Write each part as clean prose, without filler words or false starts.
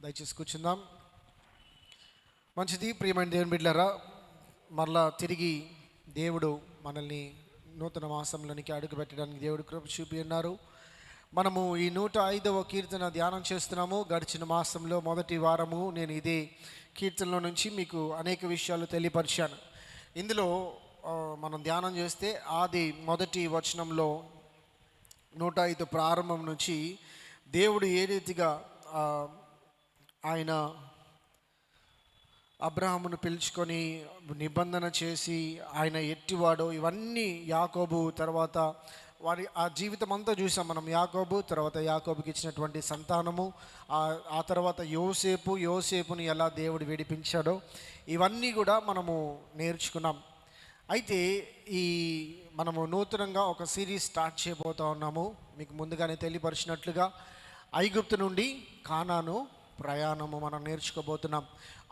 దయచేసి కూర్చుందాం. మంచిది. ప్రియమైన దేవుని బిడ్డలారా, మరలా తిరిగి దేవుడు మనల్ని నూతన మాసంలోనికి అడుగు పెట్టడానికి దేవుడు కృప చూపి ఉన్నారు. మనము ఈ 105వ కీర్తన ధ్యానం చేస్తున్నాము. గడిచిన మాసంలో మొదటి వారము నేను ఇదే కీర్తనలో నుంచి మీకు అనేక విషయాలు తెలియపరిచాను. ఇందులో మనం ధ్యానం చేస్తే ఆది మొదటి వచనంలో 105 ప్రారంభం నుంచి దేవుడు ఏ రీతిగా ఆయన అబ్రహామును పిలుచుకొని నిబంధన చేసి ఆయన ఎట్టివాడో ఇవన్నీ యాకోబు తర్వాత వారి ఆ జీవితం అంతా చూసాం మనం. యాకోబు తర్వాత యాకోబుకి ఇచ్చినటువంటి సంతానము, ఆ తర్వాత యోసేపుని ఎలా దేవుడు విడిపించాడో ఇవన్నీ కూడా మనము నేర్చుకున్నాం. అయితే మనము నూతనంగా ఒక సిరీస్ స్టార్ట్ చేయబోతూ ఉన్నాము. మీకు ముందుగానే తెలియపరిచినట్లుగా ఐగుప్తు నుండి కానాను ప్రయాణము మనం నేర్చుకోబోతున్నాం.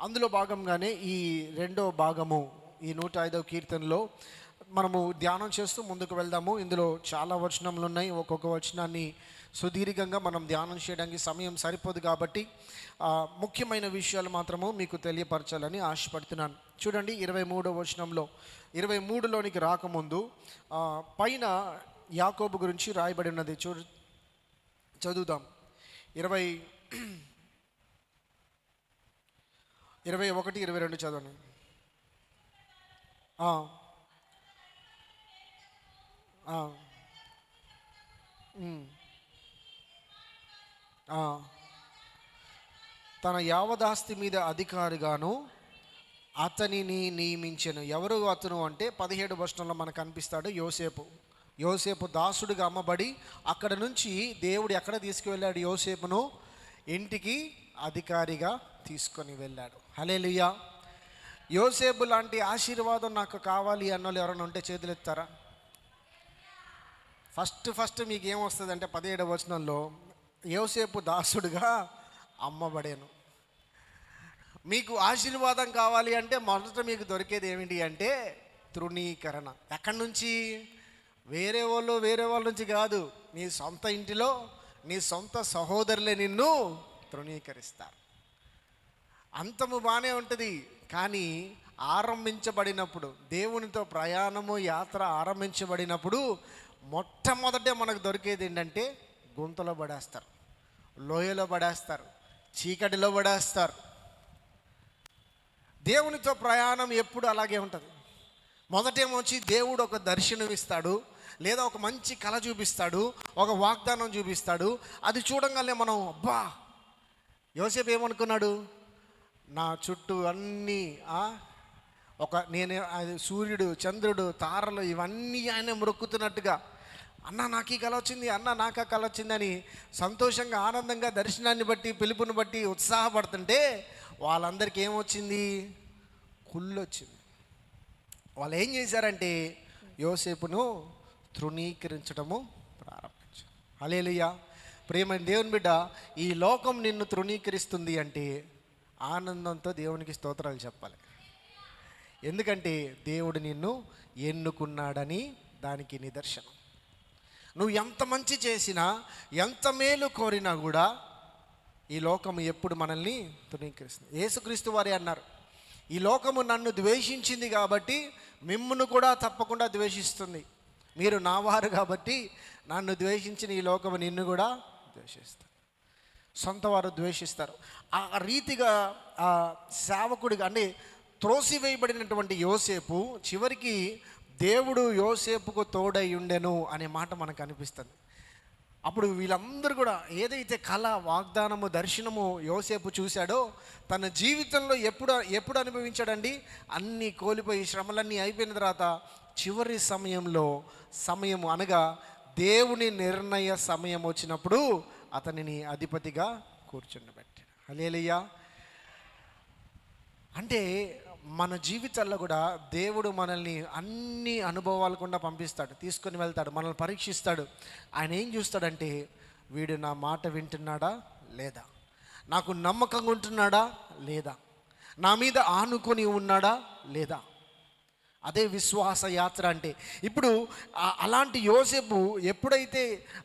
అందులో భాగంగానే ఈ రెండో భాగము ఈ 105వ కీర్తనలో మనము ధ్యానం చేస్తూ ముందుకు వెళ్దాము. ఇందులో చాలా వచనములు ఉన్నాయి. ఒక్కొక్క వచనాన్ని సుదీర్ఘంగా మనం ధ్యానం చేయడానికి సమయం సరిపోదు కాబట్టి ముఖ్యమైన విషయాలు మాత్రము మీకు తెలియపరచాలని ఆశపడుతున్నాను. చూడండి 23వ వచనంలో, 23లోనికి రాకముందు పైన యాకోబు గురించి రాయబడి ఉన్నది. చదువుదాం. 21, 22 చదవండి. తన యావదాస్తి మీద అధికారిగాను అతనిని నియమించెను. ఎవరు అతను అంటే 17 వచనంలో మనకు కనిపిస్తాడు యోసేపు దాసుడిగా అమ్మబడి అక్కడ నుంచి దేవుడు ఎక్కడ తీసుకువెళ్ళాడు? యోసేపును ఇంటికి అధికారిగా తీసుకొని వెళ్ళాడు. హల్లెలూయా. యోసేపు లాంటి ఆశీర్వాదం నాకు కావాలి అన్నోళ్ళు ఎవరైనా ఉంటే చేతులు ఎత్తారా? ఫస్ట్ మీకు ఏమొస్తుంది అంటే 17వ వచనంలో యోసేపు దాసుడుగా అమ్మబడేను. మీకు ఆశీర్వాదం కావాలి అంటే మొదట మీకు దొరికేది ఏమిటి అంటే తృణీకరణ. ఎక్కడి నుంచి? వేరే వాళ్ళ నుంచి కాదు. నీ సొంత ఇంటిలో నీ సొంత సహోదరులే నిన్ను తృణీకరిస్తారు. అంతము బాగానే ఉంటుంది, కానీ ఆరంభించబడినప్పుడు దేవునితో ప్రయాణము యాత్ర ఆరంభించబడినప్పుడు మొట్టమొదటే మనకు దొరికేది ఏంటంటే గుంతలో పడేస్తారు, లోయలో పడేస్తారు, చీకటిలో పడేస్తారు. దేవునితో ప్రయాణం ఎప్పుడు అలాగే ఉంటుంది. మొదటేమొచ్చి దేవుడు ఒక దర్శనం ఇస్తాడు, లేదా ఒక మంచి కళ చూపిస్తాడు, ఒక వాగ్దానం చూపిస్తాడు. అది చూడంగానే మనం అబ్బా, యోసేపు ఏమనుకున్నాడు? నా చుట్టూ అన్నీ సూర్యుడు, చంద్రుడు, తారలు ఇవన్నీ ఆయన మొక్కుతున్నట్టుగా, అన్న నాకు ఈ కళ వచ్చింది, అన్న నాకు ఆ కళ వచ్చిందని సంతోషంగా ఆనందంగా దర్శనాన్ని బట్టి పిలుపుని బట్టి ఉత్సాహపడుతుంటే వాళ్ళందరికీ ఏమొచ్చింది? కుళ్ళు వచ్చింది. వాళ్ళు ఏం చేశారంటే యోసేపును తృణీకరించడము ప్రారంభించారు. హల్లెలూయా. ప్రియమైన దేవుని బిడ్డ, ఈ లోకం నిన్ను తృణీకరిస్తుంది అంటే ఆనందంతో దేవునికి స్తోత్రాలు చెప్పాలి. ఎందుకంటే దేవుడు నిన్ను ఎన్నుకున్నాడని దానికి నిదర్శనం. నువ్వు ఎంత మంచి చేసినా, ఎంత మేలు కోరినా కూడా ఈ లోకము ఎప్పుడు మనల్ని తృణీకరిస్తుంది. యేసుక్రీస్తు వారే అన్నారు, ఈ లోకము నన్ను ద్వేషించింది కాబట్టి మిమ్మును కూడా తప్పకుండా ద్వేషిస్తుంది. మీరు నా వారు కాబట్టి నన్ను ద్వేషించిన ఈ లోకము నిన్ను కూడా ద్వేషిస్తుంది. సొంత వారు ద్వేషిస్తారు. ఆ రీతిగా ఆ సేవకుడిగా అంటే త్రోసివేయబడినటువంటి యోసేపు చివరికి దేవుడు యోసేపుకు తోడై ఉండెను అనే మాట మనకు అనిపిస్తుంది. అప్పుడు వీళ్ళందరూ కూడా ఏదైతే కళ, వాగ్దానము, దర్శనము యోసేపు చూశాడో తన జీవితంలో ఎప్పుడు అనుభవించాడండి? అన్నీ కోల్పోయి శ్రమలన్నీ అయిపోయిన తర్వాత చివరి సమయం అనగా దేవుని నిర్ణయ సమయం వచ్చినప్పుడు అతనిని అధిపతిగా కూర్చుండబెట్టాడు. హల్లెలూయా. అంటే మన జీవితాల్లో కూడా దేవుడు మనల్ని అన్ని అనుభవాలు కూడా పంపిస్తాడు, తీసుకొని వెళ్తాడు, మనల్ని పరీక్షిస్తాడు. ఆయన ఏం చూస్తాడంటే వీడు నా మాట వింటున్నాడా లేదా, నాకు నమ్మకంగా ఉంటున్నాడా లేదా, నా మీద ఆనుకొని ఉన్నాడా లేదా. అదే విశ్వాస యాత్ర అంటే. ఇప్పుడు అలాంటి యోసేపు ఎప్పుడైతే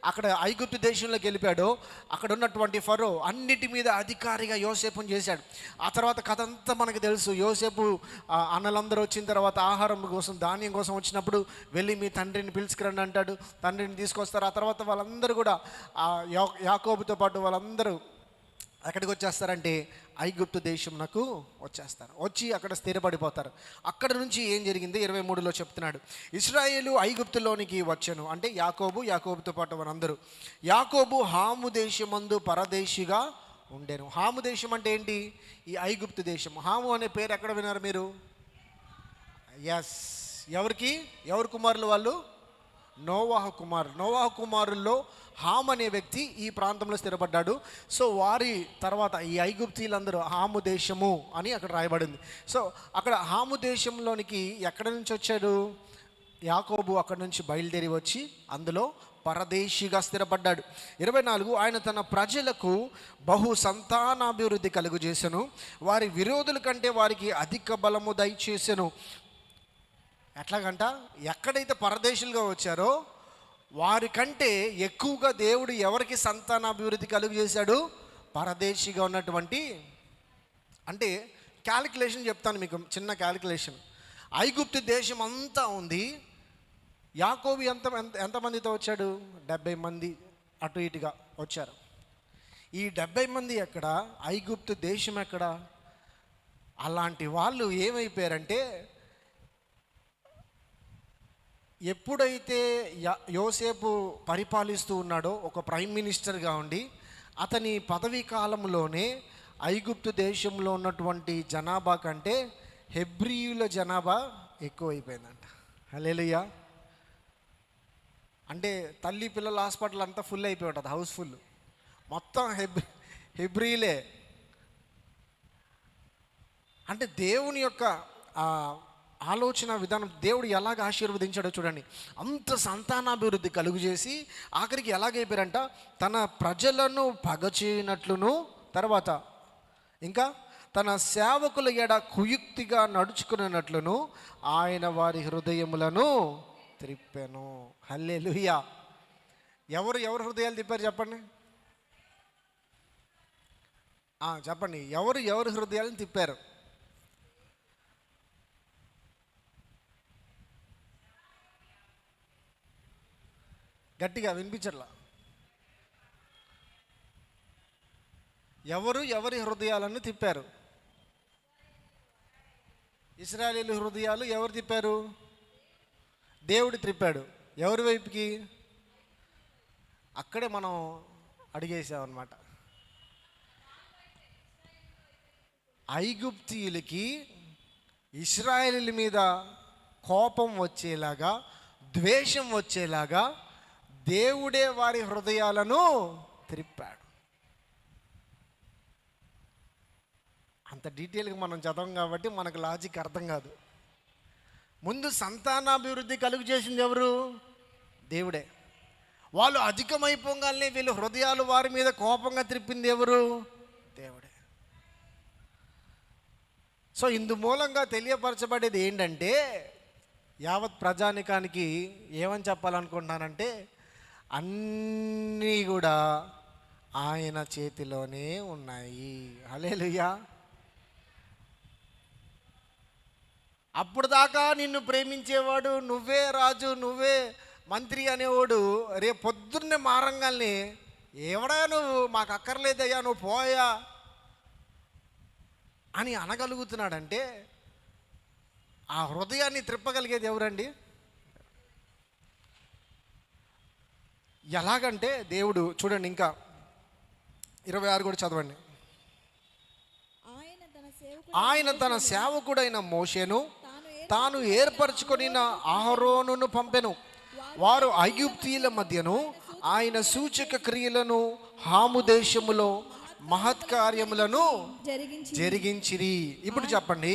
అక్కడ ఐగుప్తు దేశంలోకి వెళ్ళిపోయాడో, అక్కడ ఉన్నటువంటి ఫరో అన్నిటి మీద అధికారిగా యోసేపుని చేశాడు. ఆ తర్వాత కథ అంతా మనకు తెలుసు. యోసేపు అన్నలందరూ వచ్చిన తర్వాత ఆహారం కోసం, ధాన్యం కోసం వచ్చినప్పుడు వెళ్ళి మీ తండ్రిని పిలుచుకురండి అంటాడు. తండ్రిని తీసుకొస్తారు. ఆ తర్వాత వాళ్ళందరూ కూడా యాకోబుతో పాటు వాళ్ళందరూ ఎక్కడికి వచ్చేస్తారంటే ఐగుప్తు దేశంనకు వచ్చేస్తారు. వచ్చి అక్కడ స్థిరపడిపోతారు. అక్కడ నుంచి ఏం జరిగింది 23లో చెప్తున్నాడు. ఇశ్రాయేలు ఐగుప్తులోనికి వచ్చెను అంటే యాకోబుతో పాటు వారందరూ. యాకోబు హాము దేశమందు పరదేశిగా ఉండెను. హాము దేశం అంటే ఏంటి? ఈ ఐగుప్తు దేశం. హాము అనే పేరు ఎక్కడ విన్నారు మీరు? ఎస్, ఎవరు కుమారులు వాళ్ళు? నోవాహు కుమారుల్లో హామ్ అనే వ్యక్తి ఈ ప్రాంతంలో స్థిరపడ్డాడు. సో వారి తర్వాత ఈ ఐగుప్తీలందరూ హాము దేశము అని అక్కడ రాయబడింది. సో అక్కడ హాము దేశంలోనికి ఎక్కడి నుంచి వచ్చాడు? యాకోబు అక్కడి నుంచి బయలుదేరి వచ్చి అందులో పరదేశిగా స్థిరపడ్డాడు. 24 ఆయన తన ప్రజలకు బహు సంతానాభివృద్ధి కలుగజేసెను, వారి విరోధుల కంటే వారికి అధిక బలము దయచేసెను. ఎట్లాగంట? ఎక్కడైతే పరదేశులుగా వచ్చారో వారికంటే ఎక్కువగా దేవుడు ఎవరికి సంతానాభివృద్ధి కలుగు చేశాడు? పరదేశిగా ఉన్నటువంటి. అంటే క్యాలిక్యులేషన్ చెప్తాను మీకు, చిన్న క్యాలిక్యులేషన్. ఐగుప్తు దేశం అంతా ఉంది. యాకోబు ఎంతమందితో వచ్చాడు? 70 మంది అటు ఇటుగా వచ్చారు. ఈ 70 మంది ఎక్కడ? ఐగుప్తు దేశం ఎక్కడ? అలాంటి వాళ్ళు ఏమైపోయారంటే, ఎప్పుడైతే యోసేపు పరిపాలిస్తూ ఉన్నాడో ఒక ప్రైమ్ మినిస్టర్గా ఉండి, అతని పదవీ కాలంలోనే ఐగుప్తు దేశంలో ఉన్నటువంటి జనాభా కంటే హెబ్రీయుల జనాభా ఎక్కువైపోయిందంట. హల్లెలూయా. అంటే తల్లి పిల్లల హాస్పిటల్ అంతా ఫుల్ అయిపోయి ఉంటుంది, హౌస్ఫుల్. మొత్తం హెబ్రీలే. అంటే దేవుని యొక్క ఆలోచన విధానం, దేవుడు ఎలాగ ఆశీర్వదించాడో చూడండి. అంత సంతానాభివృద్ధి కలుగు చేసి ఆఖరికి ఎలాగైపోయారంట, తన ప్రజలను పగచేయనట్లును, తర్వాత ఇంకా తన సేవకుల ఎడ కుయుక్తిగా నడుచుకున్నట్లును ఆయన వారి హృదయములను త్రిప్పెను. హల్లెలూయా. ఎవరు హృదయాలు తిప్పారు చెప్పండి? చెప్పండి, ఎవరు హృదయాలను తిప్పారు? గట్టిగా వినిపించట్లా. ఎవరి హృదయాలను తిప్పారు? ఇశ్రాయేలు హృదయాలు ఎవరు తిప్పారు? దేవుడు తిప్పాడు. ఎవరి వైపుకి? అక్కడే మనం అడిగేసామన్నమాట. ఐగుప్తీయులకి ఇశ్రాయేలు మీద కోపం వచ్చేలాగా, ద్వేషం వచ్చేలాగా దేవుడే వారి హృదయాలను త్రిప్పాడు. అంత డీటెయిల్గా మనం చదవం కాబట్టి మనకు లాజిక్ అర్థం కాదు. ముందు సంతానాభివృద్ధి కలుగు చేసింది ఎవరు? దేవుడే. వాళ్ళు అధికమైపోగానే వీళ్ళు హృదయాలు వారి మీద కోపంగా త్రిప్పింది ఎవరు? దేవుడే. సో ఇందు మూలంగా తెలియపరచబడేది ఏంటంటే, యావత్ ప్రజానికానికి ఏమని చెప్పాలనుకుంటున్నానంటే, అన్నీ కూడా ఆయన చేతిలోనే ఉన్నాయి. హల్లెలూయా. అప్పుడు దాకా నిన్ను ప్రేమించేవాడు, నువ్వే రాజు, నువ్వే మంత్రి అనేవాడు, రేపు పొద్దున్నే మారంగాల్ని ఎవడా నువ్వు, మాకు అక్కర్లేదయ్యా, నువ్వు పోయా అని అనగలుగుతున్నాడంటే ఆ హృదయాన్ని త్రిప్పగలిగేది ఎవరండి? ఎలాగంటే దేవుడు చూడండి, ఇంకా 26 కూడా చదవండి. ఆయన తన సేవకుడైన మోషేను తాను ఏర్పరచుకొనిన అహరోనును పంపెను. వారు ఐగుప్తీయుల మధ్యను ఆయన సూచక క్రియలను హాము దేశములో మహత్కార్యములను జరిగించిరి. ఇప్పుడు చెప్పండి,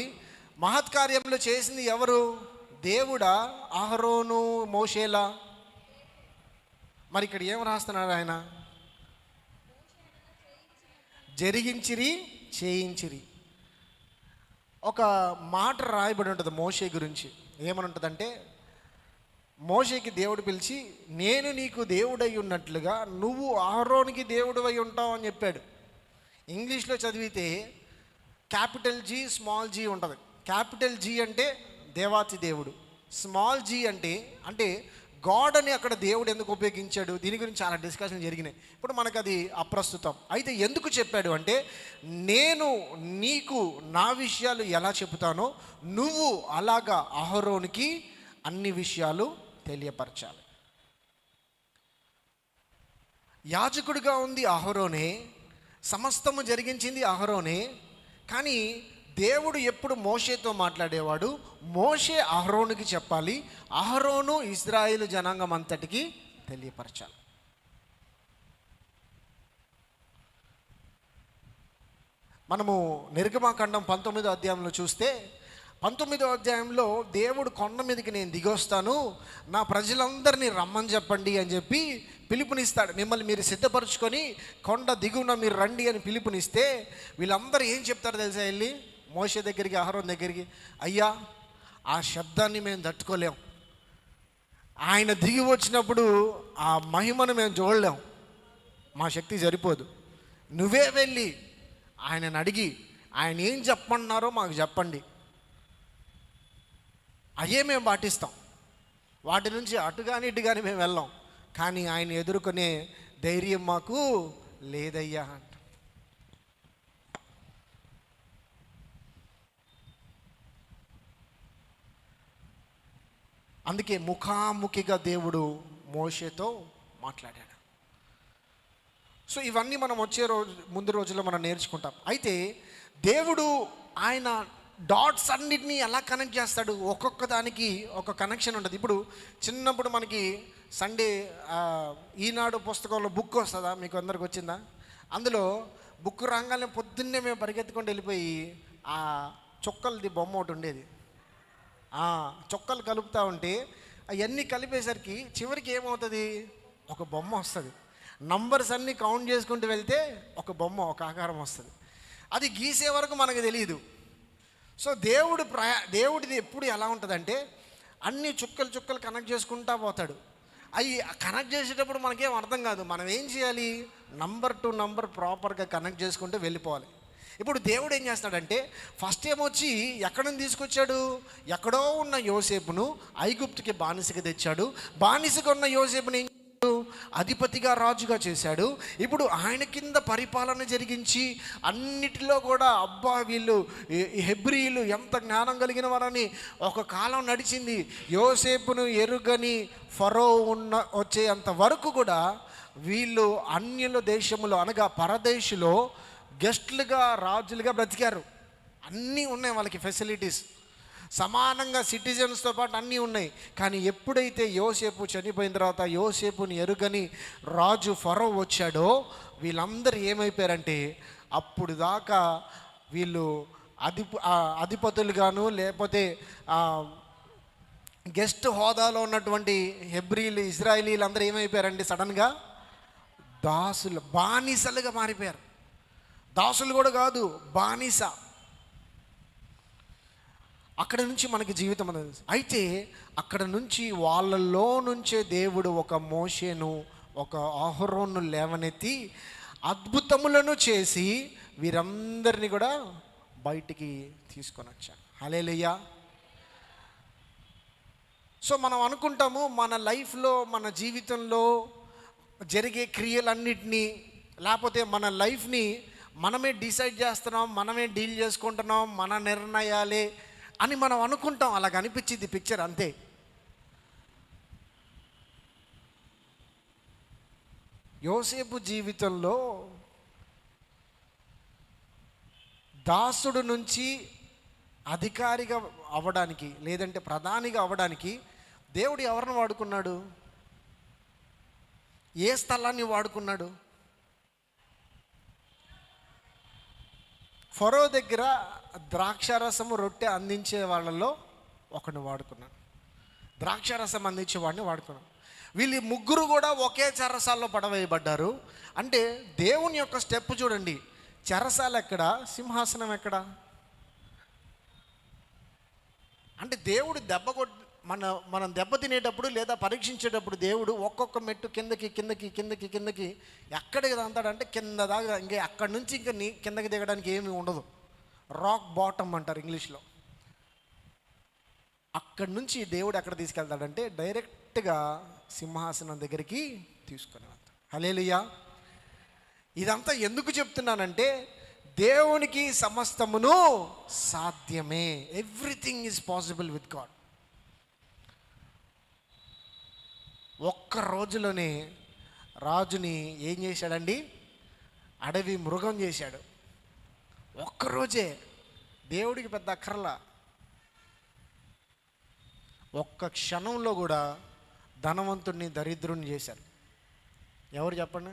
మహత్కార్యములు చేసింది ఎవరు? దేవుడా, అహరోను, మోషేలా? మరి ఇక్కడ ఏం రాస్తున్నాడు ఆయన? జరిగించిరి, చేయించిరి. ఒక మాట రాయబడి ఉంటుంది మోషే గురించి. ఏమని ఉంటుందంటే, మోషేకి దేవుడు పిలిచి, నేను నీకు దేవుడై ఉన్నట్లుగా నువ్వు అహరోనుకి దేవుడు అయి ఉంటావు అని చెప్పాడు. ఇంగ్లీష్లో చదివితే క్యాపిటల్ జీ స్మాల్ జీ ఉంటుంది. క్యాపిటల్ జీ అంటే దేవాతి దేవుడు, స్మాల్ జీ అంటే అంటే గాడ్ అని అక్కడ దేవుడు ఎందుకు ఉపయోగించాడు, దీని గురించి చాలా డిస్కషన్ జరిగినాయి. ఇప్పుడు మనకు అది అప్రస్తుతం. అయితే ఎందుకు చెప్పాడు అంటే, నేను నీకు నా విషయాలు ఎలా చెబుతానో నువ్వు అలాగా అహరోనుకి అన్ని విషయాలు తెలియపరచాలి. యాజకుడిగా ఉంది అహరోనే, సమస్తము జరిగించింది అహరోనే. కానీ దేవుడు ఎప్పుడు మోషేతో మాట్లాడేవాడు, మోషే అహరోనుకి చెప్పాలి, అహరోను ఇశ్రాయేలు జనాంగం అంతటికి తెలియపరచాలి. మనము నిర్గమాకాండం 19వ అధ్యాయంలో చూస్తే, 19వ అధ్యాయంలో దేవుడు కొండ మీదకి నేను దిగొస్తాను, నా ప్రజలందరినీ రమ్మని చెప్పండి అని చెప్పి పిలుపునిస్తాడు. మిమ్మల్ని మీరు సిద్ధపరచుకొని కొండ దిగున మీరు రండి అని పిలుపునిస్తే, వీళ్ళందరూ ఏం చెప్తారు తెలుసా? వెళ్ళి మోషే దగ్గరికి, అహరోన్ దగ్గరికి, అయ్యా ఆ శబ్దాన్ని మేము తట్టుకోలేం, ఆయన దిగి వచ్చినప్పుడు ఆ మహిమను మేము చూడలేం, మా శక్తి సరిపోదు, నువ్వే వెళ్ళి ఆయనను అడిగి ఆయన ఏం చెప్పమన్నారో మాకు చెప్పండి, అయ్యే మేము పాటిస్తాం, వాటి నుంచి అటు కానీ ఇటు కానీ మేము వెళ్ళాం, కానీ ఆయన ఎదుర్కొనే ధైర్యం మాకు లేదయ్యా అంట. అందుకే ముఖాముఖిగా దేవుడు మోషేతో మాట్లాడాడు. సో ఇవన్నీ మనం వచ్చే ముందు రోజుల్లో మనం నేర్చుకుంటాం. అయితే దేవుడు ఆయన డాట్స్ అన్నిటినీ ఎలా కనెక్ట్ చేస్తాడు, ఒక్కొక్క దానికి ఒక కనెక్షన్ ఉంటుంది. ఇప్పుడు చిన్నప్పుడు మనకి సండే ఈనాడు పుస్తకంలో బుక్ వస్తుందా, మీకు అందరికి వచ్చిందా? అందులో బుక్ రాగానే పొద్దున్నే మేము పరిగెత్తుకుంటూ వెళ్ళిపోయి ఆ చొక్కలది బొమ్మ ఒకటి ఉండేది. చొక్కలు కలుపుతూ ఉంటే అవన్నీ కలిపేసరికి చివరికి ఏమవుతుంది, ఒక బొమ్మ వస్తుంది. నంబర్స్ అన్నీ కౌంట్ చేసుకుంటూ వెళ్తే ఒక బొమ్మ, ఒక ఆకారం వస్తుంది. అది గీసే వరకు మనకు తెలియదు. సో దేవుడిది ఎప్పుడు ఎలా ఉంటుందంటే, అన్ని చుక్కలు కనెక్ట్ చేసుకుంటా పోతాడు. అవి కనెక్ట్ చేసేటప్పుడు మనకేం అర్థం కాదు. మనం ఏం చేయాలి, నంబర్ టు నంబర్ ప్రాపర్గా కనెక్ట్ చేసుకుంటూ వెళ్ళిపోవాలి. ఇప్పుడు దేవుడు ఏం చేస్తాడంటే, ఫస్ట్ ఏమొచ్చి ఎక్కడి నుంచి తీసుకొచ్చాడు, ఎక్కడో ఉన్న యోసేపును ఐగుప్తుకి బానిసగా తెచ్చాడు. బానిసగా ఉన్న యోసేపుని అధిపతిగా, రాజుగా చేశాడు. ఇప్పుడు ఆయన కింద పరిపాలన జరిగించి అన్నిటిలో కూడా అబ్బా వీళ్ళు హెబ్రీయులు ఎంత జ్ఞానం కలిగిన వారని ఒక కాలం నడిచింది. యోసేపును ఎరుగని ఫరో వచ్చే అంత వరకు కూడా వీళ్ళు అన్యుల దేశములో అనగా పరదేశులో గెస్ట్లుగా, రాజులుగా బ్రతికారు. అన్నీ ఉన్నాయి వాళ్ళకి ఫెసిలిటీస్, సమానంగా సిటిజన్స్తో పాటు అన్నీ ఉన్నాయి. కానీ ఎప్పుడైతే యోసేపు చనిపోయిన తర్వాత యోసేపుని ఎరుగని రాజు ఫరో వచ్చాడో వీళ్ళందరూ ఏమైపోయారంటే, అప్పుడు దాకా వీళ్ళు అధిపతులుగాను లేకపోతే గెస్ట్ హోదాలో ఉన్నటువంటి హెబ్రీలు, ఇజ్రాయిలీలు అందరూ ఏమైపోయారండి, సడన్గా దాసులు, బానిసలుగా మారిపోయారు. దాసులు కూడా కాదు, బానిస. అక్కడ నుంచి మనకి జీవితం అనేది. అయితే అక్కడ నుంచి వాళ్ళలో నుంచే దేవుడు ఒక మోషేను, ఒక అహరోను లేవనెత్తి అద్భుతములను చేసి వీరందరినీ కూడా బయటికి తీసుకొని వచ్చాడు. హల్లెలూయా. సో మనం అనుకుంటాము మన లైఫ్లో, మన జీవితంలో జరిగే క్రియలన్నిటినీ, లేకపోతే మన లైఫ్ని మనమే డిసైడ్ చేస్తున్నాం, మనమే డీల్ చేసుకుంటున్నాం, మన నిర్ణయాలే అని మనం అనుకుంటాం. అలాగ అనిపించింది పిక్చర్, అంతే. యోసేపు జీవితంలో దాసుడు నుంచి అధికారిగా అవ్వడానికి, లేదంటే ప్రధానిగా అవ్వడానికి దేవుడు ఎవరిని వాడుకున్నాడు, ఏ స్థలాన్ని వాడుకున్నాడు? ఫరో దగ్గర ద్రాక్షారసము, రొట్టె అందించే వాళ్ళలో ఒకరిని వాడుకున్నాడు. ద్రాక్షారసం అందించేవాడిని వాడుకున్నాడు. వీళ్ళు ముగ్గురు కూడా ఒకే చెరసాల్లో పడవేయబడ్డారు. అంటే దేవుని యొక్క స్టెప్ చూడండి, చెరసాల ఎక్కడ, సింహాసనం ఎక్కడ? అంటే దేవుడు మనం దెబ్బ తినేటప్పుడు లేదా పరీక్షించేటప్పుడు దేవుడు ఒక్కొక్క మెట్టు కిందకి కిందకి కిందకి కిందకి ఎక్కడికి దంతాడంటే కింద దాకా, ఇంకా అక్కడి నుంచి ఇంకా కిందకి దిగడానికి ఏమీ ఉండదు. రాక్ బాటమ్ అంటారు ఇంగ్లీష్లో. అక్కడి నుంచి దేవుడు ఎక్కడ తీసుకెళ్తాడంటే డైరెక్ట్గా సింహాసనం దగ్గరికి తీసుకొని వెళ్తాడు. హల్లెలూయా. ఇదంతా ఎందుకు చెప్తున్నానంటే దేవునికి సమస్తమును సాధ్యమే. Everything is possible with God. ఒక్క రోజులోనే రాజుని ఏం చేశాడండి? అడవి మృగం చేశాడు. ఒక్కరోజే. దేవుడికి పెద్ద అక్కర్లా. ఒక్క క్షణంలో కూడా ధనవంతుడిని దరిద్రుని చేశారు. ఎవరు చెప్పండి?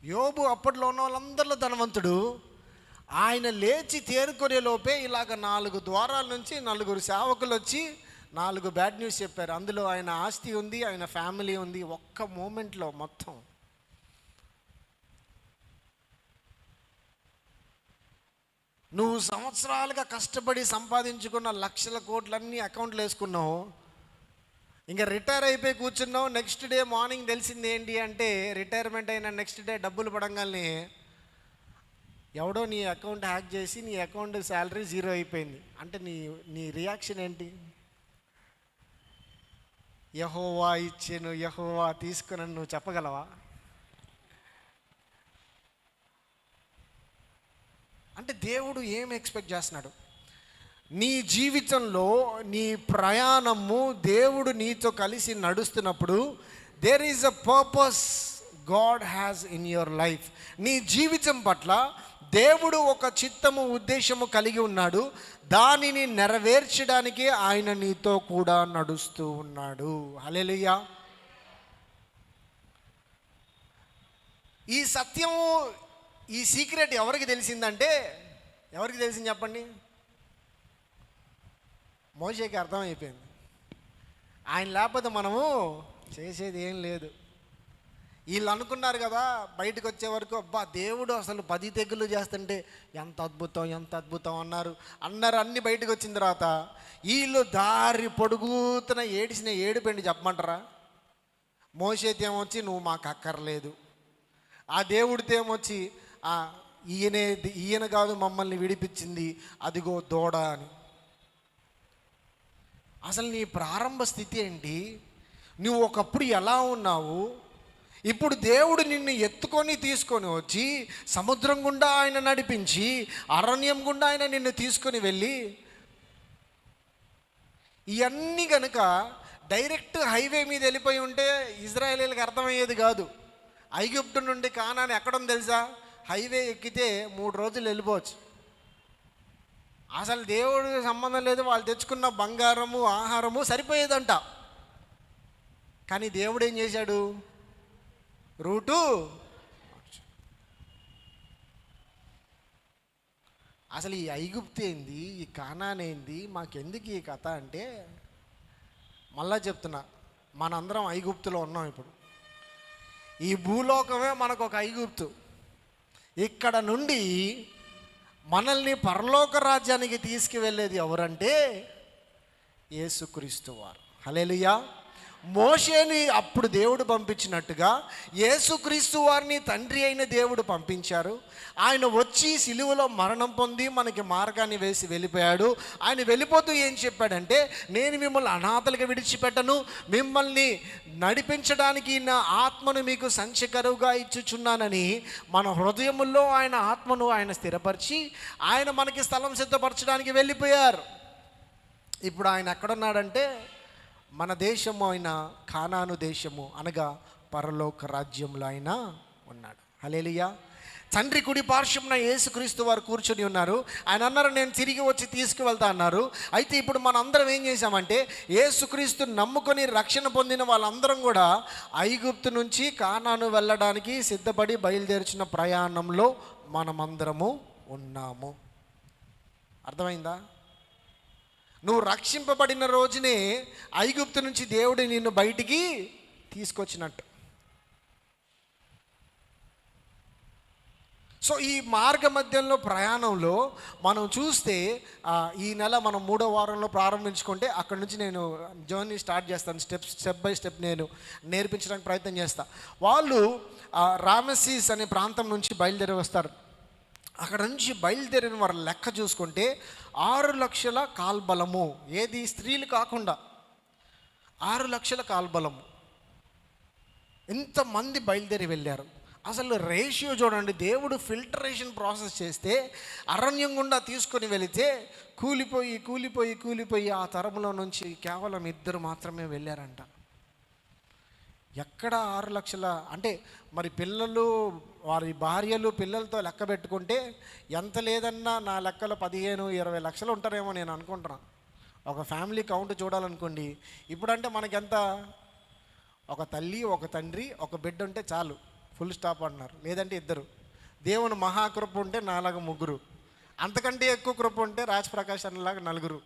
యోబు అప్పట్లో ఉన్న వాళ్ళందరిలో ధనవంతుడు. ఆయన లేచి తేరుకునే లోపే ఇలాగ 4 ద్వారాల నుంచి 4 సేవకులు వచ్చి 4 బ్యాడ్ న్యూస్ చెప్పారు. అందులో ఆయన ఆస్తి ఉంది, ఆయన ఫ్యామిలీ ఉంది. ఒక్క మూమెంట్లో మొత్తం. నువ్వు సంవత్సరాలుగా కష్టపడి సంపాదించుకున్న లక్షల కోట్లన్నీ అకౌంట్లు వేసుకున్నావు. ఇంకా రిటైర్ అయిపోయి కూర్చున్నావు. నెక్స్ట్ డే మార్నింగ్ తెలిసింది ఏంటి అంటే, రిటైర్మెంట్ అయిన నెక్స్ట్ డే డబ్బులు పడంగానే ఎవడో నీ అకౌంట్ హ్యాక్ చేసి నీ అకౌంట్ శాలరీ 0 అయిపోయింది. అంటే నీ రియాక్షన్ ఏంటి? యెహోవా ఇచ్చాను, యెహోవా తీసుకున్నాను నువ్వు చెప్పగలవా? అంటే దేవుడు ఏం ఎక్స్పెక్ట్ చేస్తున్నాడు? నీ జీవితంలో నీ ప్రయాణము దేవుడు నీతో కలిసి నడుస్తున్నప్పుడు there is a purpose God has in your life. నీ జీవితం పట్ల దేవుడు ఒక చిత్తము, ఉద్దేశము కలిగి ఉన్నాడు. దానిని నెరవేర్చడానికి ఆయన నీతో కూడా నడుస్తూ ఉన్నాడు. హల్లెలూయా. ఈ సత్యము, ఈ సీక్రెట్ ఎవరికి తెలిసిందంటే, ఎవరికి తెలిసింది చెప్పండి? మోషేకి అర్థమైపోయింది. ఆయన లేకపోతే మనము చేసేది ఏం లేదు. వీళ్ళు అనుకున్నారు కదా బయటకు వచ్చే వరకు, అబ్బా దేవుడు అసలు 10 తెగులు చేస్తుంటే ఎంత అద్భుతం, ఎంత అద్భుతం అన్నారు. అన్ని బయటకు వచ్చిన తర్వాత వీళ్ళు దారి పొడుగుతున్న ఏడిసిన ఏడుపెండి చెప్పమంటారా? మోషేతో ఏమొచ్చి నువ్వు మాకు అక్కర్లేదు, ఆ దేవుడితో ఏమొచ్చి ఈయన కాదు మమ్మల్ని విడిపించింది, అదిగో దూడ అని. అసలు నీ ప్రారంభ స్థితి ఏంటి? నువ్వు ఒకప్పుడు ఎలా ఉన్నావు? ఇప్పుడు దేవుడు నిన్ను ఎత్తుకొని తీసుకొని వచ్చి సముద్రం గుండా ఆయన నడిపించి అరణ్యం గుండా ఆయన నిన్ను తీసుకొని వెళ్ళి, ఇవన్నీ కనుక డైరెక్ట్ హైవే మీద వెళ్ళిపోయి ఉంటే ఇజ్రాయేలీలకు అర్థమయ్యేది కాదు. ఐగుప్తు నుండి కానాని ఎక్కడుంది తెలుసా? హైవే ఎక్కితే 3 రోజులు వెళ్ళిపోవచ్చు. అసలు దేవుడికి సంబంధం లేదు. వాళ్ళు తెచ్చుకున్న బంగారము, ఆహారము సరిపోయేదంట. కానీ దేవుడు ఏం చేశాడు? రూటు. అసలు ఈ ఐగుప్తు ఏంది, ఈ కానాన్ ఏంది, మాకెందుకు ఈ కథ అంటే, మళ్ళా చెప్తున్నా, మనందరం ఐగుప్తులో ఉన్నాం. ఇప్పుడు ఈ భూలోకమే మనకు ఒక ఐగుప్తు. ఇక్కడ నుండి మనల్ని పరలోక రాజ్యానికి తీసుకువెళ్ళేది ఎవరంటే యేసుక్రీస్తు వారు. హల్లెలూయా. మోషేని అప్పుడు దేవుడు పంపించినట్టుగా యేసుక్రీస్తు వారిని తండ్రి అయిన దేవుడు పంపించారు. ఆయన వచ్చి సిలువలో మరణం పొంది మనకి మార్గాన్ని వేసి వెళ్ళిపోయాడు. ఆయన వెళ్ళిపోతూ ఏం చెప్పాడంటే, నేను మిమ్మల్ని అనాథలుగా విడిచిపెట్టను, మిమ్మల్ని నడిపించడానికి నా ఆత్మను మీకు సంచకరువుగా ఇచ్చుచున్నానని మన హృదయముల్లో ఆయన ఆత్మను ఆయన స్థిరపరిచి ఆయన మనకి స్థలం సిద్ధపరచడానికి వెళ్ళిపోయారు. ఇప్పుడు ఆయన ఎక్కడున్నాడంటే మన దేశము అయిన కానాను దేశము అనగా పరలోక రాజ్యంలో ఆయన ఉన్నాడు. హల్లెలూయా. తండ్రి కుడి పార్శ్వమున యేసుక్రీస్తు వారు కూర్చొని ఉన్నారు. ఆయన అన్నారు, నేను తిరిగి వచ్చి తీసుకువెళ్తా అన్నారు. అయితే ఇప్పుడు మన అందరం ఏం చేశామంటే, యేసుక్రీస్తు నమ్ముకొని రక్షణ పొందిన వాళ్ళందరం కూడా ఐగుప్తు నుంచి కానాను వెళ్ళడానికి సిద్ధపడి బయలుదేరుచున్న ప్రయాణంలో మనమందరము ఉన్నాము. అర్థమైందా? నువ్వు రక్షింపబడిన రోజునే ఐగుప్తు నుంచి దేవుడు నిన్ను బయటికి తీసుకొచ్చినట్టు. సో ఈ మార్గ మధ్యంలో ప్రయాణంలో మనం చూస్తే ఈ నెల మనం 3వ వారంలో ప్రారంభించుకుంటే అక్కడ నుంచి నేను జర్నీ స్టార్ట్ చేస్తాను. స్టెప్ బై స్టెప్ నేను నేర్పించడానికి ప్రయత్నం చేస్తాను. వాళ్ళు రామెసీస్ అనే ప్రాంతం నుంచి బయలుదేరి వస్తారు. అక్కడ నుంచి బయలుదేరిన వారి లెక్క చూసుకుంటే 6 లక్షల కాల్బలము, ఏది స్త్రీలు కాకుండా 6 లక్షల కాల్బలము, ఇంతమంది బయలుదేరి వెళ్ళారు. అసలు రేషియో చూడండి. దేవుడు ఫిల్టరేషన్ ప్రాసెస్ చేస్తే అరణ్యం గుండా తీసుకొని వెళితే కూలిపోయి ఆ తరంలో నుంచి కేవలం 2 మాత్రమే వెళ్ళారంట. ఎక్కడ 6 లక్షల అంటే మరి పిల్లలు, వారి భార్యలు, పిల్లలతో లెక్క పెట్టుకుంటే ఎంత లేదన్నా నా లెక్కలో 15-20 లక్షలు ఉంటారేమో నేను అనుకుంటున్నాను. ఒక ఫ్యామిలీ కౌంట్ చూడాలనుకోండి. ఇప్పుడంటే మనకెంత, ఒక తల్లి, ఒక తండ్రి, ఒక బిడ్డ ఉంటే చాలు, ఫుల్ స్టాప్ అంటున్నారు. లేదంటే 2. దేవుని మహాకృప ఉంటే నాలాగా 3, అంతకంటే ఎక్కువ కృప ఉంటే రాజ్ ప్రకాష్ అన్నలాగా 4.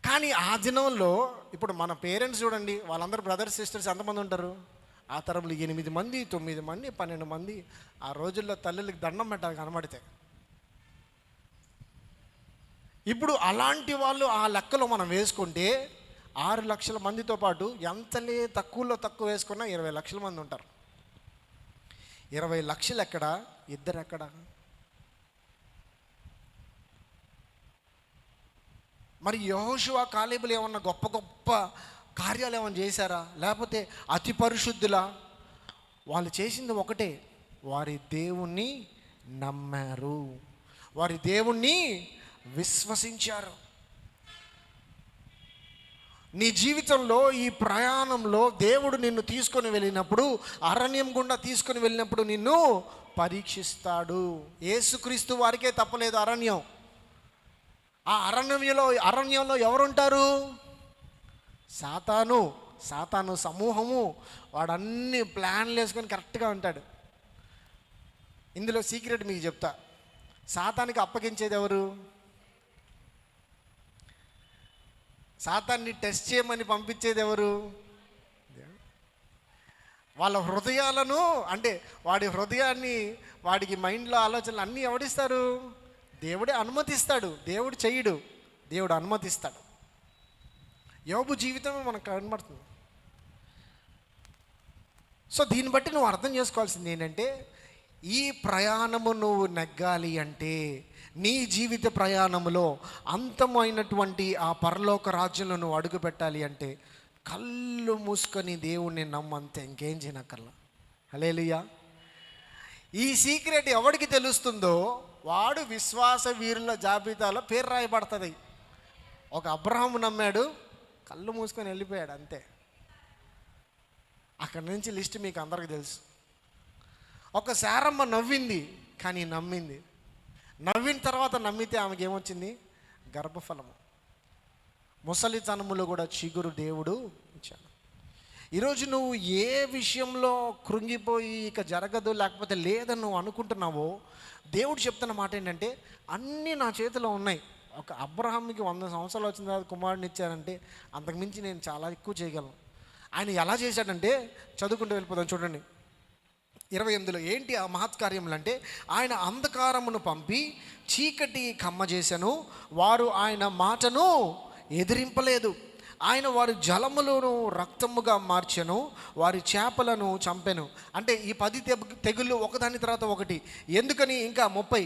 కానీ ఆ దినంలో ఇప్పుడు మన పేరెంట్స్ చూడండి, వాళ్ళందరూ బ్రదర్స్ సిస్టర్స్ ఎంతమంది ఉంటారు? ఆ తరంలో 8 మంది, 9 మంది, 12 మంది. ఆ రోజుల్లో తల్లులకి దండం పెట్టాలి కనబడితే. ఇప్పుడు అలాంటి వాళ్ళు ఆ లెక్కలో మనం వేసుకుంటే 6 లక్షల మందితో పాటు ఎంతలే తక్కువలో తక్కువ వేసుకున్నా 20 లక్షల మంది ఉంటారు. 20 లక్షలు ఎక్కడ, 2 ఎక్కడ? మరి యెహోషువ, కాలేబులు ఏమన్నా గొప్ప గొప్ప కార్యాలు ఏమైనా చేశారా? లేకపోతే అతి పరిశుద్ధులా? వాళ్ళు చేసింది ఒకటే, వారి దేవుణ్ణి నమ్మారు, వారి దేవుణ్ణి విశ్వసించారు. నీ జీవితంలో ఈ ప్రయాణంలో దేవుడు నిన్ను తీసుకొని వెళ్ళినప్పుడు, అరణ్యం గుండా తీసుకొని వెళ్ళినప్పుడు నిన్ను పరీక్షిస్తాడు. యేసుక్రీస్తు వారికే తప్పలేదు అరణ్యం. ఆ అరణ్యంలో ఎవరుంటారు? సాతాను సమూహము. వాడు అన్ని ప్లాన్లు వేసుకొని కరెక్ట్గా ఉంటాడు. ఇందులో సీక్రెట్ మీకు చెప్తా. సాతానికి అప్పగించేది ఎవరు? సాతాన్ని టెస్ట్ చేయమని పంపించేది ఎవరు? వాళ్ళ హృదయాలను, అంటే వాడి హృదయాన్ని, వాడికి మైండ్లో ఆలోచనలు అన్నీ ఎవడిస్తారు? దేవుడే అనుమతిస్తాడు. దేవుడు చెయ్యడు, దేవుడు అనుమతిస్తాడు. యోబు జీవితమే మనకు కనబడుతుంది. సో దీన్ని బట్టి నువ్వు అర్థం చేసుకోవాల్సింది ఏంటంటే, ఈ ప్రయాణము నువ్వు నెగ్గాలి అంటే, నీ జీవిత ప్రయాణములో అంతమైనటువంటి ఆ పరలోక రాజ్యంలో నువ్వు అడుగు పెట్టాలి అంటే, కళ్ళు మూసుకొని దేవుణ్ణి నమ్మంతే, ఇంకేం చేయనక్కర్లా. హల్లెలూయా. ఈ సీక్రెట్ ఎవరికి తెలుస్తుందో వాడు విశ్వాస వీరుల జాబితాలో పేరు రాయబడుతుంది. ఒక అబ్రహాము నమ్మాడు, కళ్ళు మూసుకొని వెళ్ళిపోయాడు అంతే. అక్కడి నుంచి లిస్ట్ మీకు అందరికి తెలుసు. ఒక శారమ్మ నవ్వింది, కానీ నమ్మింది. నవ్విన తర్వాత నమ్మితే ఆమెకి ఏమొచ్చింది? గర్భఫలము. ముసలితనములో కూడా చిగురు దేవుడు ఇచ్చాడు. ఈరోజు నువ్వు ఏ విషయంలో కృంగిపోయి ఇక జరగదు, లేకపోతే లేదని నువ్వు అనుకుంటున్నావో, దేవుడు చెప్తున్న మాట ఏంటంటే, అన్నీ నా చేతిలో ఉన్నాయి. ఒక అబ్రహాంకి 100 సంవత్సరాలు వచ్చిన తర్వాత కుమారుడిని ఇచ్చారంటే, అంతకుమించి నేను చాలా ఎక్కువ చేయగలను. ఆయన ఎలా చేశాడంటే, చదువుకుంటూ వెళ్ళిపోదాం చూడండి 28లో. ఏంటి ఆ మహత్కార్యములు అంటే, ఆయన అంధకారమును పంపి చీకటి కమ్మజేసెను, వారు ఆయన మాటను ఎదిరింపలేదు. ఆయన వారి జలములను రక్తముగా మార్చెను, వారి చేపలను చంపెను. అంటే ఈ 10 తెగుళ్ళు ఒకదాని తర్వాత ఒకటి. ఎందుకని? ఇంకా 30.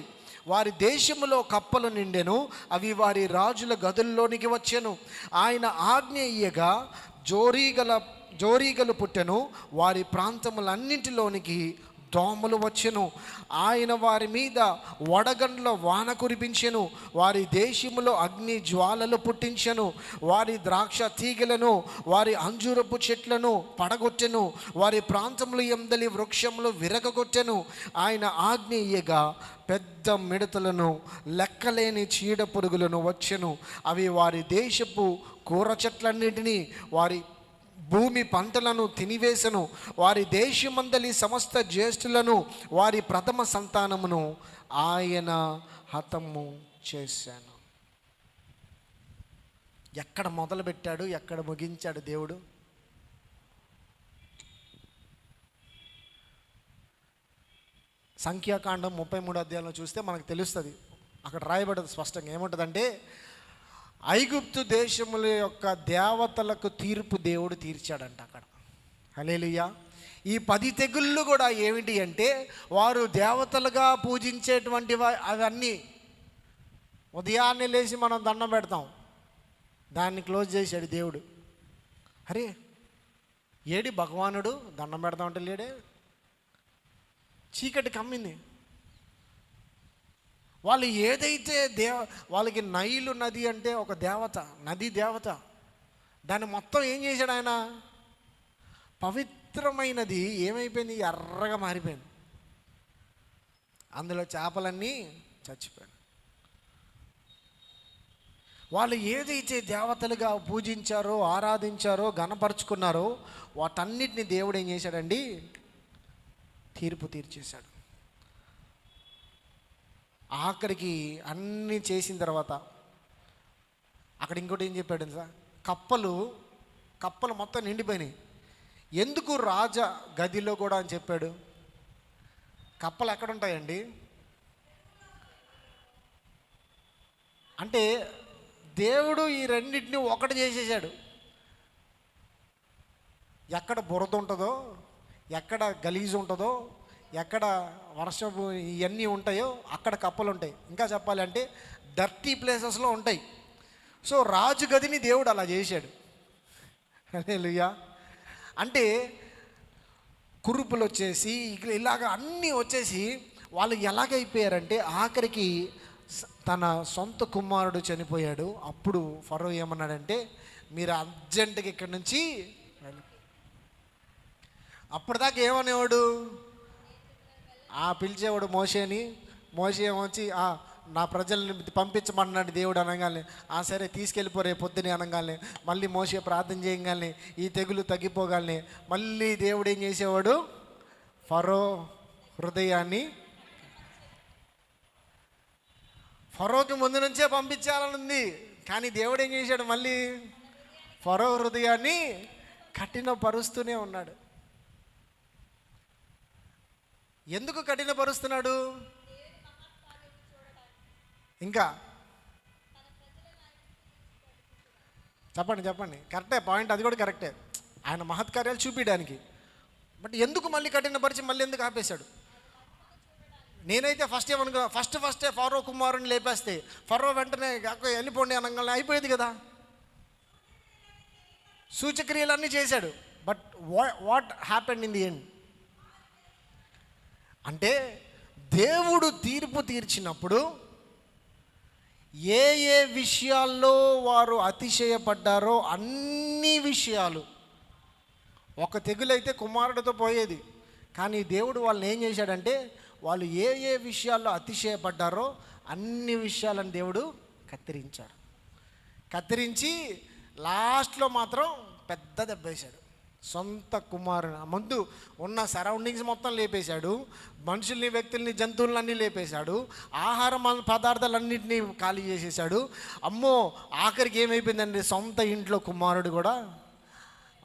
వారి దేశములో కప్పలు నిండెను, అవి వారి రాజుల గదుల్లోనికి వచ్చెను. ఆయన ఆజ్ఞ ఇయ్యగా జోరీగలు పుట్టెను, వారి ప్రాంతములన్నింటిలోనికి దోమలు వచ్చెను. ఆయన వారి మీద వడగండ్ల వాన కురిపించెను, వారి దేశములో అగ్ని జ్వాలలు పుట్టించెను. వారి ద్రాక్ష తీగలను, వారి అంజూరపు చెట్లను పడగొట్టెను, వారి ప్రాంతములు ఎందలి వృక్షములు విరగగొట్టెను. ఆయన ఆజ్ఞ ఇయ్యగా పెద్ద మిడతలను, లెక్కలేని చీడ పురుగులను వచ్చెను. అవి వారి దేశపు కూర చెట్లన్నింటినీ, వారి భూమి పంటలను తినివేశను. వారి దేశమందలి సమస్త జ్యేష్ఠులను, వారి ప్రథమ సంతానమును ఆయన హతము చేశాను. ఎక్కడ మొదలుపెట్టాడు, ఎక్కడ ముగించాడు దేవుడు? సంఖ్యాకాండం 33 అధ్యాయంలో చూస్తే మనకు తెలుస్తుంది. అక్కడ రాయబడదు స్పష్టంగా. ఏముంటుందంటే, ఐగుప్తు దేశముల యొక్క దేవతలకు తీర్పు దేవుడు తీర్చాడంట అక్కడ. హల్లెలూయా. ఈ 10 తెగుళ్ళు కూడా ఏమిటి అంటే, వారు దేవతలుగా పూజించేటువంటి అవన్నీ ఉదయాన్నే లేచి మనం దండం పెడతాం, దాన్ని క్లోజ్ చేశాడు దేవుడు. అరే ఏడి భగవానుడు దండం పెడతాం అంటే లేడే, చీకటి కమ్మింది. వాళ్ళు ఏదైతే వాళ్ళకి నైలు నది అంటే ఒక దేవత, నది దేవత, దాన్ని మొత్తం ఏం చేశాడు ఆయన, పవిత్రమైనది ఏమైపోయింది, ఎర్రగా మారిపోయింది. అందులో చేపలన్నీ చచ్చిపోయాయి. వాళ్ళు ఏదైతే దేవతలుగా పూజించారో, ఆరాధించారో, గణపరుచుకున్నారో వాటన్నిటిని దేవుడు ఏం చేశాడండి, తీర్పు తీర్చేశాడు. ఆఖరికి అన్నీ చేసిన తర్వాత అక్కడ ఇంకోటి ఏం చెప్పాడు సార్, కప్పలు మొత్తం నిండిపోయినాయి. ఎందుకు రాజ గదిలో కూడా అని చెప్పాడు. కప్పలు ఎక్కడ ఉంటాయండి అంటే, దేవుడు ఈ రెండింటిని ఒకటి చేసేసాడు. ఎక్కడ బురద ఉంటుందో, ఎక్కడ గలీజు ఉంటుందో, ఎక్కడ వర్షపు ఇవన్నీ ఉంటాయో అక్కడ కప్పలు ఉంటాయి. ఇంకా చెప్పాలంటే డర్టీ ప్లేసెస్లో ఉంటాయి. సో రాజు గదిని దేవుడు అలా చేశాడు. హల్లెలూయా. అంటే కురుపులు వచ్చేసి ఇలాగ అన్నీ వచ్చేసి వాళ్ళు ఎలాగైపోయారంటే, ఆఖరికి తన సొంత కుమారుడు చనిపోయాడు. అప్పుడు ఫరో ఏమన్నాడంటే, మీరు అర్జెంటుగా ఇక్కడి నుంచి అప్పటిదాకా ఏమనేవాడు, పిలిచేవాడు మోషే ఏమొచ్చి నా ప్రజల్ని పంపించమన్నాడు దేవుడు అనగానే, సరే తీసుకెళ్ళిపోరే పొద్దునే అనగానే, మళ్ళీ మోషే ప్రార్థన చేయగానే ఈ తెగులు తగ్గిపోగానే మళ్ళీ దేవుడు ఏం చేసేవాడు, ఫరో హృదయాన్ని, ఫరోకి ముందు నుంచే పంపించాలని ఉంది, కానీ దేవుడు ఏం చేశాడు, మళ్ళీ ఫరో హృదయాన్ని కఠినపరుస్తూనే ఉన్నాడు. ఎందుకు కఠినపరుస్తున్నాడు? ఇంకా చెప్పండి కరెక్టే పాయింట్, అది కూడా కరెక్టే, ఆయన మహత్కార్యాలు చూపించడానికి. బట్ ఎందుకు మళ్ళీ కఠినపరిచి మళ్ళీ ఎందుకు ఆపేశాడు? నేనైతే ఫస్టే ఫరో కుమారుని లేపేస్తే ఫరో వెంటనే వెళ్ళిపోండి అనగానే అయిపోయేది కదా. సూచక్రియలన్నీ చేశాడు. But what happened in the end అంటే, దేవుడు తీర్పు తీర్చినప్పుడు ఏ విషయాల్లో వారు అతిశయపడ్డారో అన్ని విషయాలు, ఒక తెగులైతే కుమారుడితో పోయేది, కానీ దేవుడు వాళ్ళని ఏం చేశాడంటే, వాళ్ళు ఏ విషయాల్లో అతిశయపడ్డారో అన్ని విషయాలను దేవుడు కత్తిరించి లాస్ట్లో మాత్రం పెద్ద దెబ్బ వేశాడు. సొంత కుమారుని ముందు ఉన్న సరౌండింగ్స్ మొత్తం లేపేశాడు, మనుషుల్ని, వ్యక్తుల్ని, జంతువులన్నీ లేపేశాడు, ఆహార పదార్థాలన్నింటినీ ఖాళీ చేసేసాడు. అమ్మో ఆఖరికి ఏమైపోయిందండి, సొంత ఇంట్లో కుమారుడు కూడా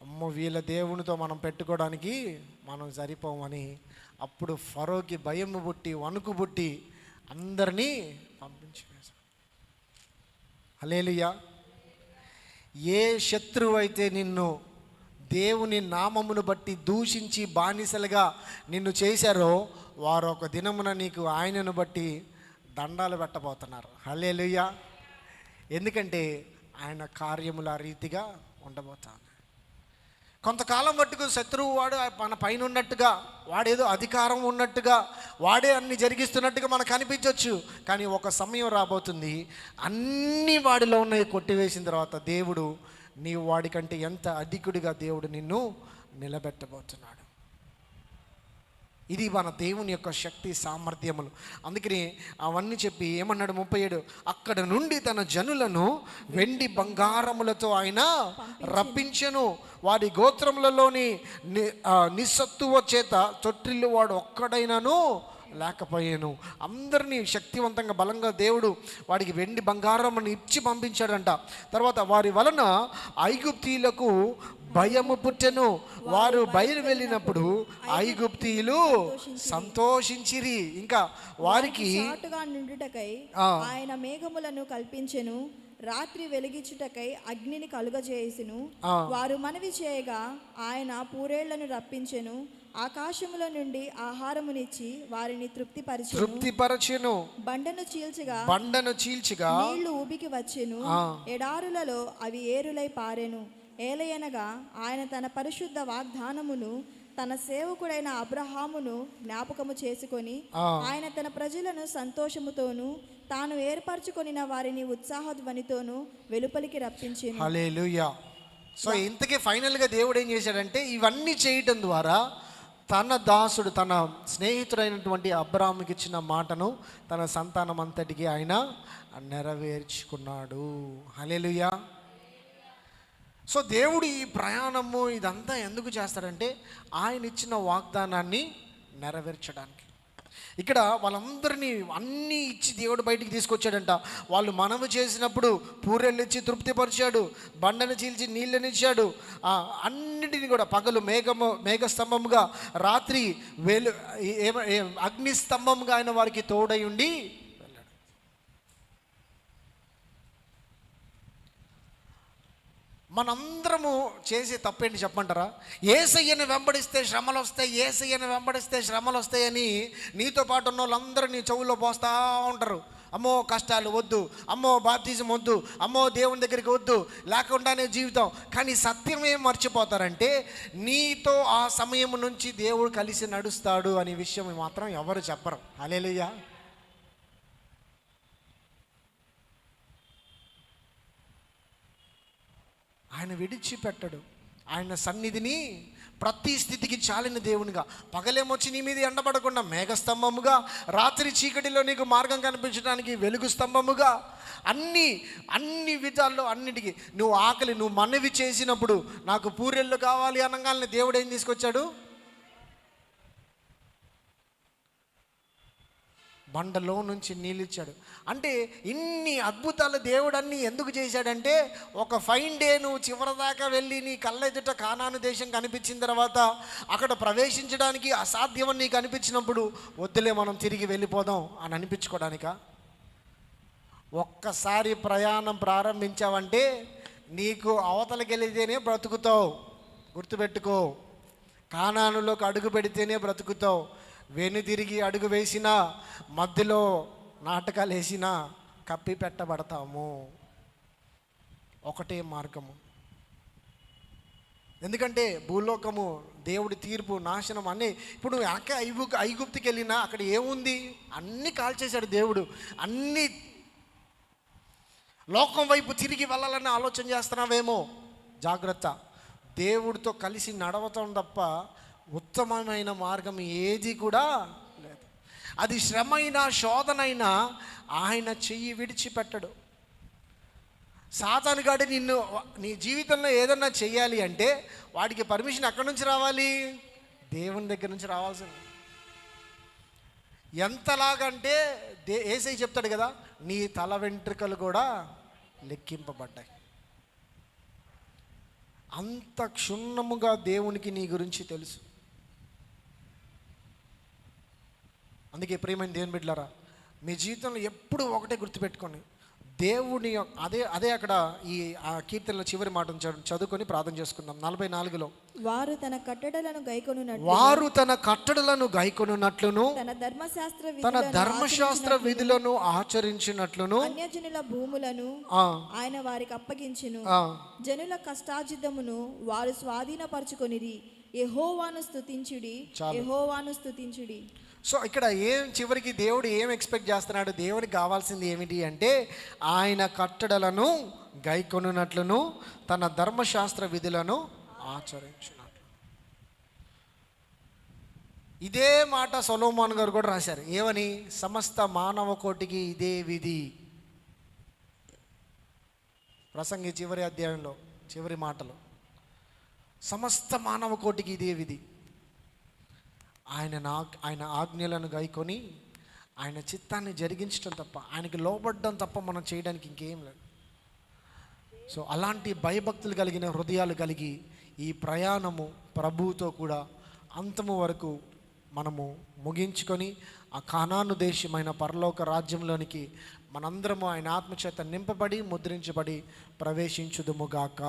అమ్మో వీళ్ళ దేవునితో మనం పెట్టుకోవడానికి మనం సరిపోమని అప్పుడు ఫరోకి భయం పుట్టి, వణుకు పుట్టి అందరినీ పంపించి వేశాడు. హల్లెలూయా. ఏ శత్రువు అయితే నిన్ను దేవుని నామమును బట్టి దూషించి బానిసలుగా నిన్ను చేశారో, వారు ఒక దినమున నీకు ఆయనను బట్టి దండాలు పెట్టబోతున్నారు. హల్లెలూయా. ఎందుకంటే ఆయన కార్యముల రీతిగా ఉండబోతాను. కొంతకాలం మట్టుకు శత్రువు వాడు మన పైన ఉన్నట్టుగా, వాడేదో అధికారం ఉన్నట్టుగా, వాడే అన్ని జరిగిస్తున్నట్టుగా మనకు అనిపించవచ్చు. కానీ ఒక సమయం రాబోతుంది, అన్నీ వాడిలో ఉన్నవి కొట్టివేసిన తర్వాత దేవుడు నీవు వాడికంటే ఎంత అధికుడిగా దేవుడు నిన్ను నిలబెట్టబోతున్నాడు. ఇది మన దేవుని యొక్క శక్తి సామర్థ్యములు. అందుకని అవన్నీ చెప్పి ఏమన్నాడు 37, అక్కడ నుండి తన జనులను వెండి బంగారములతో ఆయన రప్పించెను, వారి గోత్రములలోని నిస్సత్తువ చేత తొట్టిల్లు వాడు ఒక్కడైనాను లేకపోయాను. అందరినీ శక్తివంతంగా బలంగా దేవుడు వాడికి వెండి బంగారం ఇచ్చి పంపించాడంట. తర్వాత వారి వలన ఐగుప్తీయులకు భయము పుట్టెను. వారు బయలు వెళ్ళినప్పుడు ఐగుప్తీయులు సంతోషించిరి. ఇంకా వారికి చాటుగా నుండుటకై ఆయన మేఘములను కల్పించెను, రాత్రి వెలిగించుటకై అగ్నిని కలుగజేయును. వారు మనవి చేయగా ఆయన పూరేళ్లను రప్పించెను, ఆకాశముల నుండి ఆహారమునిచ్చి వారిని తృప్తిపరచెను. బండను చీల్చగా నీళ్లు ఉబికి వచ్చెను, ఎడారులలో అవి ఏరులై పారెను. ఏలయనగా ఆయన తన పరిశుద్ధ వాగ్దానమును తన సేవకుడైన అబ్రహామును జ్ఞాపకము చేసుకొని ఆయన తన ప్రజలను సంతోషముతోను తాను ఏర్పరచుకొనిన వారిని ఉత్సాహధ్వనితోను వెలుపలికి రప్పించెను. హల్లెలూయా. సో ఇంతకీ ఫైనల్గా దేవుడు ఏం చేశాడంటే, ఇవన్నీ చేయటం ద్వారా తన దాసుడు, తన స్నేహితుడైనటువంటి అబ్రాహాముకి ఇచ్చిన మాటను తన సంతానం అంతటికి ఆయన నెరవేర్చుకున్నాడు. హల్లెలూయా. సో దేవుడు ఈ ప్రయాణము ఇదంతా ఎందుకు చేస్తాడంటే, ఆయన ఇచ్చిన వాగ్దానాన్ని నెరవేర్చడానికి. ఇక్కడ వాళ్ళందరినీ అన్నీ ఇచ్చి దేవుడు బయటికి తీసుకొచ్చాడంట. వాళ్ళు మనవి చేసినప్పుడు పూరెళ్ళు ఇచ్చి తృప్తిపరిచాడు, బండను చీల్చి నీళ్ళనిచ్చాడు, అన్నిటిని కూడా పగలు మేఘస్తంభముగా, రాత్రి అగ్ని స్తంభముగా ఆయన వారికి తోడై ఉండి వెళ్ళాడు. మనందరము చేసే తప్పేంటి చెప్పంటారా? యేసయ్యను వెంబడిస్తే శ్రమలు వస్తాయి, యేసయ్యను వెంబడిస్తే శ్రమలు వస్తాయని నీతో పాటు ఉన్న వాళ్ళందరూ నీ చెవుల్లో పోస్తూ ఉంటారు. అమ్మో కష్టాలు వద్దు, అమ్మో బాప్తిజం వద్దు, అమ్మో దేవుని దగ్గరికి వద్దు, లేకుండానే జీవితం. కానీ సత్యం ఏం మర్చిపోతారంటే, నీతో ఆ సమయం నుంచి దేవుడు కలిసి నడుస్తాడు అనే విషయం మాత్రం ఎవరు చెప్పరు. హల్లెలూయా. ఆయన విడిచిపెట్టడు. ఆయన సన్నిధిని ప్రతి స్థితికి చాలిన దేవునిగా, పగలేమొచ్చి నీ మీద ఎండబడకుండా మేఘస్తంభముగా, రాత్రి చీకటిలో నీకు మార్గం కనిపించడానికి వెలుగు స్తంభముగా, అన్ని విధాల్లో అన్నిటికీ నువ్వు ఆకలి, నువ్వు మనవి చేసినప్పుడు నాకు పూరెళ్ళు కావాలి అనగానే దేవుడు ఏం తీసుకొచ్చాడు? బండలో నుంచి నీళ్ళు ఇచ్చాడు. అంటే ఇన్ని అద్భుతాలు దేవుడు అన్నీ ఎందుకు చేశాడంటే, ఒక ఫైన్ డే నువ్వు చివరిదాకా వెళ్ళి నీ కళ్ళెదుట కానాను దేశం కనిపించిన తర్వాత అక్కడ ప్రవేశించడానికి అసాధ్యమని నీకు అనిపించినప్పుడు వద్దులే మనం తిరిగి వెళ్ళిపోదాం అని అనిపించుకోవడానిక? ఒక్కసారి ప్రయాణం ప్రారంభించావంటే నీకు అవతలకి వెళితేనే బ్రతుకుతావు. గుర్తుపెట్టుకో, కానానులోకి అడుగు పెడితేనే బ్రతుకుతావు. వెనుదిరిగి అడుగు వేసినా, మధ్యలో నాటకాలు వేసినా కప్పి పెట్టబడతాము. ఒకటే మార్గము. ఎందుకంటే భూలోకము, దేవుడి తీర్పు, నాశనం అన్నీ. ఇప్పుడు ఐగుప్తుకి వెళ్ళినా అక్కడ ఏముంది? అన్నీ కాల్చేశాడు దేవుడు. అన్నీ లోకం వైపు తిరిగి వెళ్ళాలని ఆలోచన చేస్తున్నావేమో, జాగ్రత్త. దేవుడితో కలిసి నడవటం తప్ప ఉత్తమమైన మార్గం ఏది కూడా లేదు. అది శ్రమైనా శోధనైనా ఆయన చెయ్యి విడిచిపెట్టడు. సాతానుగాడు నీ జీవితంలో ఏదన్నా చెయ్యాలి అంటే వాడికి పర్మిషన్ ఎక్కడి నుంచి రావాలి? దేవుని దగ్గర నుంచి రావాల్సింది. ఎంతలాగంటే యేసయ్య చెప్తాడు కదా, నీ తల వెంట్రుకలు కూడా లెక్కింపబడ్డాయి. అంత క్షుణ్ణముగా దేవునికి నీ గురించి తెలుసు. అందుకే ప్రియమైన దేవుని బిడ్డలారా, మీ జీవితంలో ఎప్పుడు ఒకటే గుర్తుపెట్టుకోండి, దేవుని అదే అక్కడ ఈ కీర్తనలో చివరి మాటను చదువుకొని ప్రార్థన చేసుకుందాం. 44లో వారు తన కట్టడలను గైకొనున్నట్లును తన ధర్మశాస్త్ర విధులను ఆచరించినట్లును అన్యజనుల భూములను ఆయన వారికి అప్పగించెను. జనుల కష్టార్జితమును వారు స్వాధీనపరచుకొనిరి. యెహోవాను స్తుతించుడి. సో ఇక్కడ చివరికి దేవుడు ఏం ఎక్స్పెక్ట్ చేస్తున్నాడు? దేవుడికి కావాల్సింది ఏమిటి అంటే, ఆయన కట్టడలను గైకొనున్నట్లును తన ధర్మశాస్త్ర విధులను ఆచరించినట్లు. ఇదే మాట సొలొమోను గారు కూడా రాశారు. ఏమని? సమస్త మానవ కోటికి ఇదే విధి. ప్రసంగి చివరి అధ్యాయంలో చివరి మాటలు, సమస్త మానవ కోటికి ఇదే విధి. ఆయన ఆజ్ఞలను గైకొని ఆయన చిత్తాన్ని జరిగించడం తప్ప, ఆయనకి లోబడ్డం తప్ప మనం చేయడానికి ఇంకేం లేదు. సో అలాంటి భయభక్తులు కలిగిన హృదయాలు కలిగి ఈ ప్రయాణము ప్రభువుతో కూడా అంతము వరకు మనము ముగించుకొని ఆ కానాను దేశమైన పరలోక రాజ్యంలోనికి మనందరము ఆయన ఆత్మచేత నింపబడి ముద్రించబడి ప్రవేశించుదుముగాక.